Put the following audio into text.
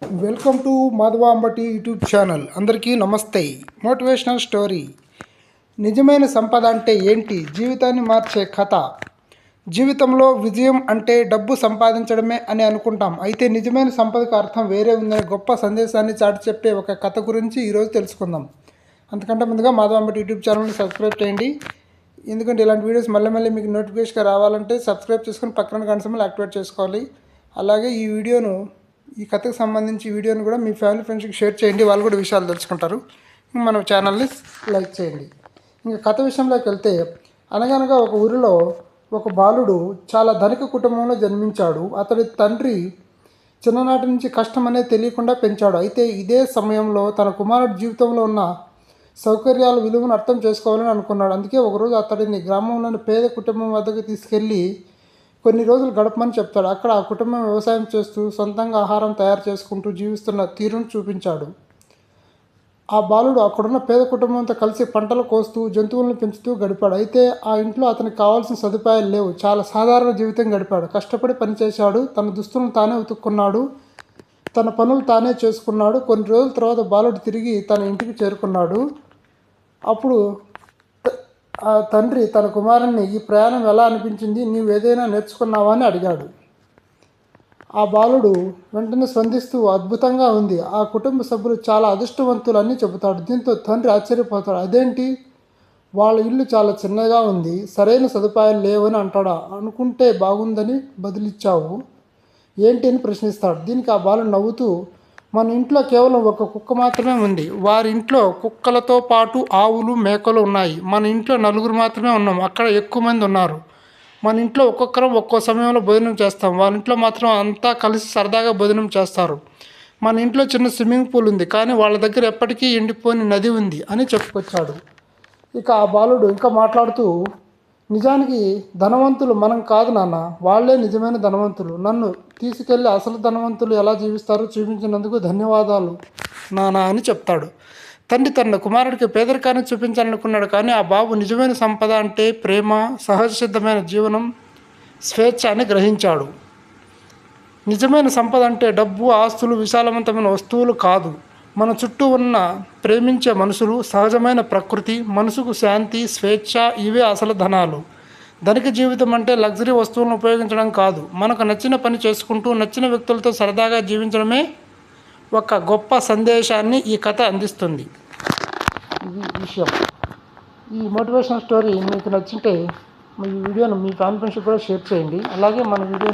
Welcome to Madhava Ambati YouTube channel. అందరికీ నమస్తే. Motivational story. నిజమైన సంపద అంటే ఏంటి? జీవితాన్ని మార్చే కథ. జీవితంలో విజయం అంటే డబ్బు సంపాదించడమే అని అనుకుంటాం. అయితే నిజమైన సంపదకు అర్థం వేరే ఉందనే గొప్ప సందేశాన్ని చాటి చెప్పే ఒక కథ గురించి ఈరోజు తెలుసుకుందాం. అంతకంటే ముందుగా మాధవ అంబటి యూట్యూబ్ ఛానల్ని సబ్స్క్రైబ్ చేయండి. ఎందుకంటే ఇలాంటి వీడియోస్ మళ్ళీ మీకు నోటిఫికేషన్ రావాలంటే సబ్స్క్రైబ్ చేసుకుని పక్కన గంట సింబల్ యాక్టివేట్ చేసుకోవాలి. అలాగే ఈ కథకు సంబంధించి వీడియోని కూడా మీ ఫ్యామిలీ ఫ్రెండ్స్కి షేర్ చేయండి. వాళ్ళు కూడా విషయాలు తెలుసుకుంటారు. మన ఛానల్ని లైక్ చేయండి. ఇంకా కథ విషయంలోకి వెళ్తే, అనగనగా ఒక ఊరిలో ఒక బాలుడు చాలా ధనిక కుటుంబంలో జన్మించాడు. అతడి తండ్రి చిన్ననాటి నుంచి కష్టం అనేది తెలియకుండా పెంచాడు. అయితే ఇదే సమయంలో తన కుమారుడి జీవితంలో ఉన్న సౌకర్యాల విలువను అర్థం చేసుకోవాలని అనుకున్నాడు. అందుకే ఒకరోజు అతడిని గ్రామంలోని పేద కుటుంబం వద్దకు తీసుకెళ్ళి కొన్ని రోజులు గడపమని చెప్తాడు. అక్కడ ఆ కుటుంబం వ్యవసాయం చేస్తూ సొంతంగా ఆహారం తయారు చేసుకుంటూ జీవిస్తున్న తీరును చూపించాడు. ఆ బాలుడు అక్కడున్న పేద కుటుంబంతో కలిసి పంటలు కోస్తూ జంతువులను పెంచుతూ గడిపాడు. అయితే ఆ ఇంట్లో అతనికి కావాల్సిన సదుపాయాలు లేవు. చాలా సాధారణ జీవితం గడిపాడు. కష్టపడి పనిచేశాడు. తన దుస్తులను తానే ఉతుక్కున్నాడు. తన పనులు తానే చేసుకున్నాడు. కొన్ని రోజుల తర్వాత బాలుడు తిరిగి తన ఇంటికి చేరుకున్నాడు. అప్పుడు ఆ తండ్రి తన కుమారుణ్ణి, ఈ ప్రయాణం ఎలా అనిపించింది, నీవు ఏదైనా నేర్చుకున్నావా అని అడిగాడు. ఆ బాలుడు వెంటనే స్పందిస్తూ, అద్భుతంగా ఉంది, ఆ కుటుంబ సభ్యులు చాలా అదృష్టవంతులని చెబుతాడు. దీంతో తండ్రి ఆశ్చర్యపోతాడు. అదేంటి, వాళ్ళ ఇల్లు చాలా చిన్నగా ఉంది, సరైన సదుపాయాలు లేవని అంటాడా? అనుకుంటే బాగుందని బదిలిచ్చావు ఏంటి అని ప్రశ్నిస్తాడు. దీనికి ఆ బాలుడు నవ్వుతూ, మన ఇంట్లో కేవలం ఒక కుక్క మాత్రమే ఉంది. వారి ఇంట్లో కుక్కలతో పాటు ఆవులు, మేకలు ఉన్నాయి. మన ఇంట్లో నలుగురు మాత్రమే ఉన్నాం. అక్కడ ఎక్కువ మంది ఉన్నారు. మన ఇంట్లో ఒక్కొక్కరం ఒక్కో సమయంలో భోజనం చేస్తాం. వాళ్ళ ఇంట్లో మాత్రం అంతా కలిసి సరదాగా భోజనం చేస్తారు. మన ఇంట్లో చిన్న స్విమ్మింగ్ పూల్ ఉంది, కానీ వాళ్ళ దగ్గర ఎప్పటికీ ఎండిపోని నది ఉంది అని చెప్పుకొచ్చాడు. ఇక ఆ బాలుడు ఇంకా మాట్లాడుతూ, నిజానికి ధనవంతులు మనం కాదు నాన్న, వాళ్ళే నిజమైన ధనవంతులు. నన్ను తీసుకెళ్ళి అసలు ధనవంతులు ఎలా జీవిస్తారో చూపించినందుకు ధన్యవాదాలు నాన్న అని చెప్తాడు. తండ్రి తన కుమారుడికి పేదరికాన్ని చూపించాలనుకున్నాడు. కానీ ఆ బాబు నిజమైన సంపద అంటే ప్రేమ, సహజ సిద్ధమైన జీవనం, స్వేచ్ఛ అని గ్రహించాడు. నిజమైన సంపద అంటే డబ్బు, ఆస్తులు, విశాలవంతమైన వస్తువులు కాదు. మన చుట్టూ ఉన్న ప్రేమించే మనుషులు, సహజమైన ప్రకృతి, మనసుకు శాంతి, స్వేచ్ఛ, ఇవే అసలు ధనాలు. ధనిక జీవితం అంటే లగ్జరీ వస్తువులను ఉపయోగించడం కాదు. మనకు నచ్చిన పని చేసుకుంటూ నచ్చిన వ్యక్తులతో సరదాగా జీవించడమే ఒక గొప్ప సందేశాన్ని ఈ కథ అందిస్తుంది. ఇది విషయం. ఈ మోటివేషనల్ స్టోరీ మీకు నచ్చింటే ఈ వీడియోను మీ ఫ్యామిలీ ఫ్రెండ్స్కి కూడా షేర్ చేయండి. అలాగే మన వీడియోని